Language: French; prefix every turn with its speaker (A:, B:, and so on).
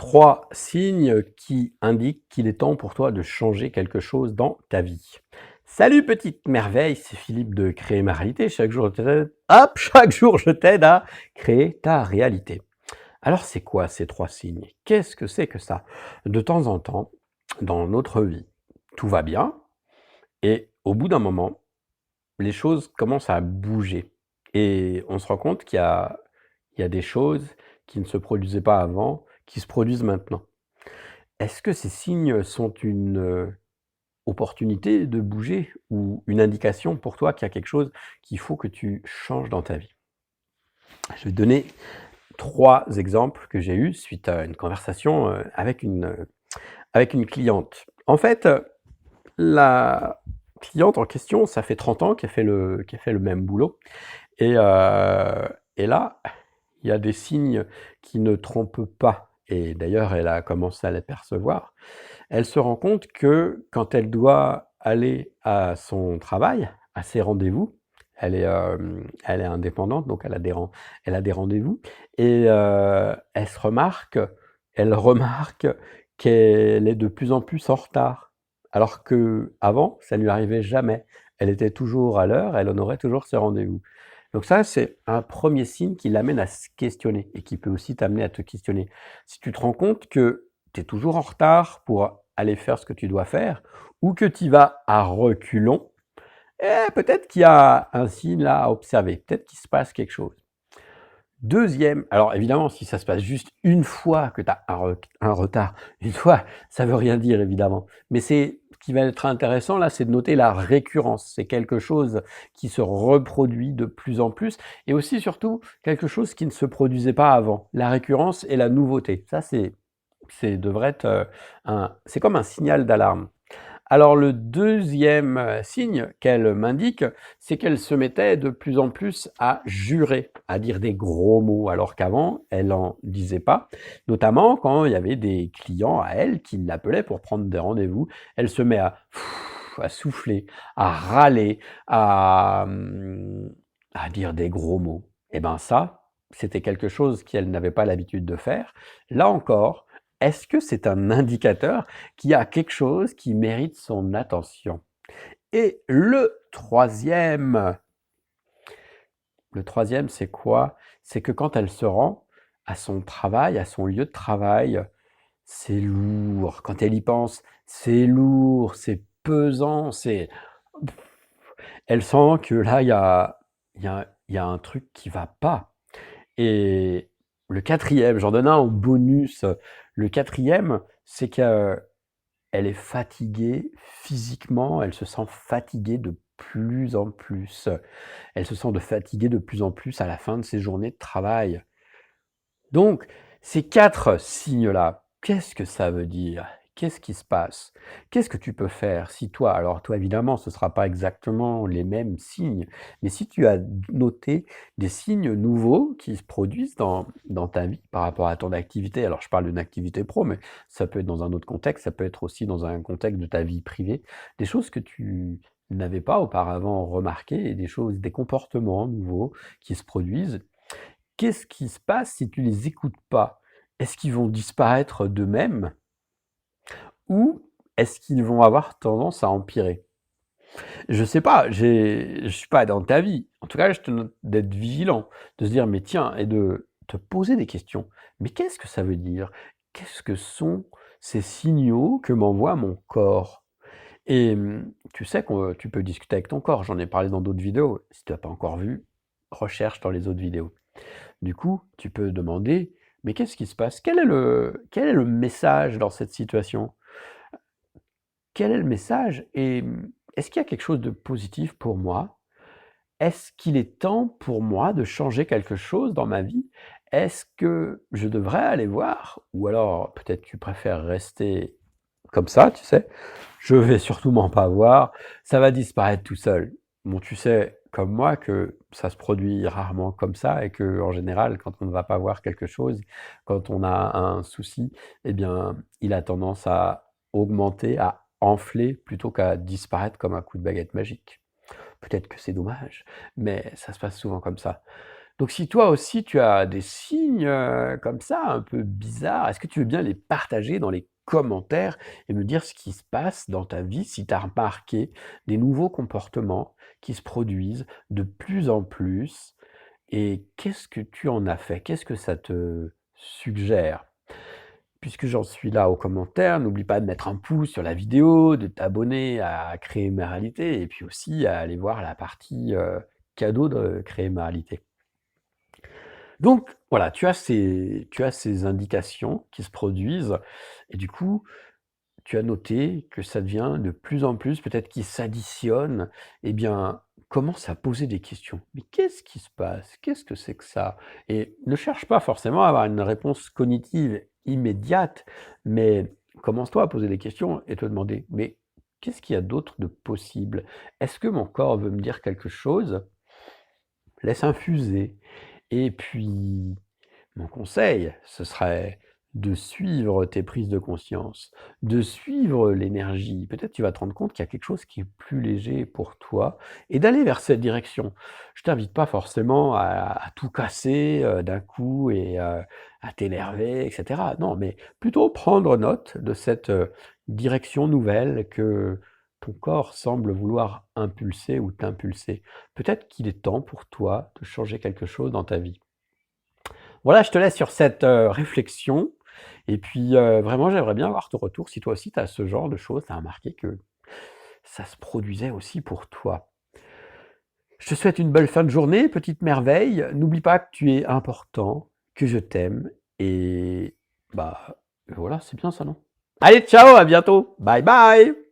A: 3 signes qui indiquent qu'il est temps pour toi de changer quelque chose dans ta vie. Salut petite merveille, c'est Philippe de Créer ma réalité. Chaque jour je t'aide à créer ta réalité. Alors c'est quoi ces 3 signes? Qu'est-ce que c'est que ça? De temps en temps, dans notre vie, tout va bien et au bout d'un moment, les choses commencent à bouger et on se rend compte qu'il y a des choses qui ne se produisaient pas avant, qui se produisent maintenant. Est-ce que ces signes sont une, opportunité de bouger ou une indication pour toi qu'il y a quelque chose qu'il faut que tu changes dans ta vie? Je vais te donner 3 exemples que j'ai eus suite à une conversation, avec une cliente. En fait, la cliente en question, ça fait 30 ans qu'elle fait le même boulot et là, il y a des signes qui ne trompent pas et d'ailleurs elle a commencé à les percevoir. Elle se rend compte que quand elle doit aller à son travail, à ses rendez-vous, elle est indépendante, donc elle a des rendez-vous et elle remarque qu'elle est de plus en plus en retard. Alors qu'avant, ça ne lui arrivait jamais. Elle était toujours à l'heure, elle honorait toujours ses rendez-vous. Donc ça, c'est un premier signe qui l'amène à se questionner et qui peut aussi t'amener à te questionner. Si tu te rends compte que tu es toujours en retard pour aller faire ce que tu dois faire ou que tu y vas à reculons, peut-être qu'il y a un signe là à observer, peut-être qu'il se passe quelque chose. Deuxième, alors évidemment, si ça se passe juste une fois que tu as un retard, une fois, ça veut rien dire évidemment. Mais ce qui va être intéressant là, c'est de noter la récurrence. C'est quelque chose qui se reproduit de plus en plus et aussi surtout quelque chose qui ne se produisait pas avant. La récurrence et la nouveauté. Ça, devrait être c'est comme un signal d'alarme. Alors le deuxième signe qu'elle m'indique, c'est qu'elle se mettait de plus en plus à jurer, à dire des gros mots, alors qu'avant, elle n'en disait pas. Notamment quand il y avait des clients à elle qui l'appelaient pour prendre des rendez-vous. Elle se met à souffler, à râler, à dire des gros mots. Et ben ça, c'était quelque chose qu'elle n'avait pas l'habitude de faire. Là encore, est-ce que c'est un indicateur qu'il y a quelque chose qui mérite son attention? Et le troisième, c'est quoi? C'est que quand elle se rend à son travail, à son lieu de travail, c'est lourd. Quand elle y pense, c'est lourd, c'est pesant, elle sent que là, il y a un truc qui va pas. Et le quatrième, j'en donne un en bonus. Le quatrième, c'est qu'elle est fatiguée physiquement, elle se sent fatiguée de plus en plus. Elle se sent fatiguée de plus en plus à la fin de ses journées de travail. Donc, ces 4 signes-là, qu'est-ce que ça veut dire? Qu'est-ce qui se passe? Qu'est-ce que tu peux faire si toi, alors toi évidemment ce ne sera pas exactement les mêmes signes, mais si tu as noté des signes nouveaux qui se produisent dans ta vie par rapport à ton activité, alors je parle d'une activité pro, mais ça peut être dans un autre contexte, ça peut être aussi dans un contexte de ta vie privée, des choses que tu n'avais pas auparavant remarquées et des comportements nouveaux qui se produisent. Qu'est-ce qui se passe si tu les écoutes pas? Est-ce qu'ils vont disparaître d'eux-mêmes ou est-ce qu'ils vont avoir tendance à empirer? Je sais pas, je suis pas dans ta vie. En tout cas, je te note d'être vigilant, de se dire: «Mais tiens» et de te poser des questions. «Mais qu'est-ce que ça veut dire? Qu'est-ce que sont ces signaux que m'envoie mon corps?» Et tu sais que tu peux discuter avec ton corps. J'en ai parlé dans d'autres vidéos. Si tu as pas encore vu, recherche dans les autres vidéos. Du coup, tu peux demander: «Mais qu'est-ce qui se passe? Quel est le message dans cette situation? Quel est le message et est-ce qu'il y a quelque chose de positif pour moi? Est-ce qu'il est temps pour moi de changer quelque chose dans ma vie? Est-ce que je devrais aller voir? Ou alors peut-être tu préfères rester comme ça, tu sais? Je vais surtout m'en pas voir, ça va disparaître tout seul. Bon, tu sais, comme moi, que ça se produit rarement comme ça et que en général, quand on ne va pas voir quelque chose, quand on a un souci, eh bien, il a tendance à augmenter, à enfler plutôt qu'à disparaître comme un coup de baguette magique. Peut-être que c'est dommage, mais ça se passe souvent comme ça. Donc si toi aussi tu as des signes, comme ça, un peu bizarres, est-ce que tu veux bien les partager dans les commentaires et me dire ce qui se passe dans ta vie, si tu as remarqué des nouveaux comportements qui se produisent de plus en plus et qu'est-ce que tu en as fait? Qu'est-ce que ça te suggère? Puisque j'en suis là aux commentaires, n'oublie pas de mettre un pouce sur la vidéo, de t'abonner à Créer ma réalité et puis aussi à aller voir la partie, cadeau de Créer ma réalité. Donc voilà, tu as ces indications qui se produisent et du coup, tu as noté que ça devient de plus en plus, peut-être qu'ils s'additionnent, eh bien, commence à poser des questions. Mais qu'est-ce qui se passe? Qu'est-ce que c'est que ça? Et ne cherche pas forcément à avoir une réponse cognitive immédiate, mais commence-toi à poser des questions et te demander, mais qu'est-ce qu'il y a d'autre de possible? Est-ce que mon corps veut me dire quelque chose? Laisse infuser. Et puis, mon conseil, ce serait de suivre tes prises de conscience, de suivre l'énergie. Peut-être tu vas te rendre compte qu'il y a quelque chose qui est plus léger pour toi et d'aller vers cette direction. Je t'invite pas forcément à tout casser d'un coup et à t'énerver, etc. Non, mais plutôt prendre note de cette direction nouvelle que ton corps semble vouloir impulser ou t'impulser. Peut-être qu'il est temps pour toi de changer quelque chose dans ta vie. Voilà, je te laisse sur cette réflexion. Et puis, vraiment, j'aimerais bien avoir ton retour si toi aussi tu as ce genre de choses, tu as remarqué que ça se produisait aussi pour toi. Je te souhaite une belle fin de journée, petite merveille. N'oublie pas que tu es important, que je t'aime et bah, voilà, c'est bien ça, non? Allez, ciao, à bientôt. Bye bye.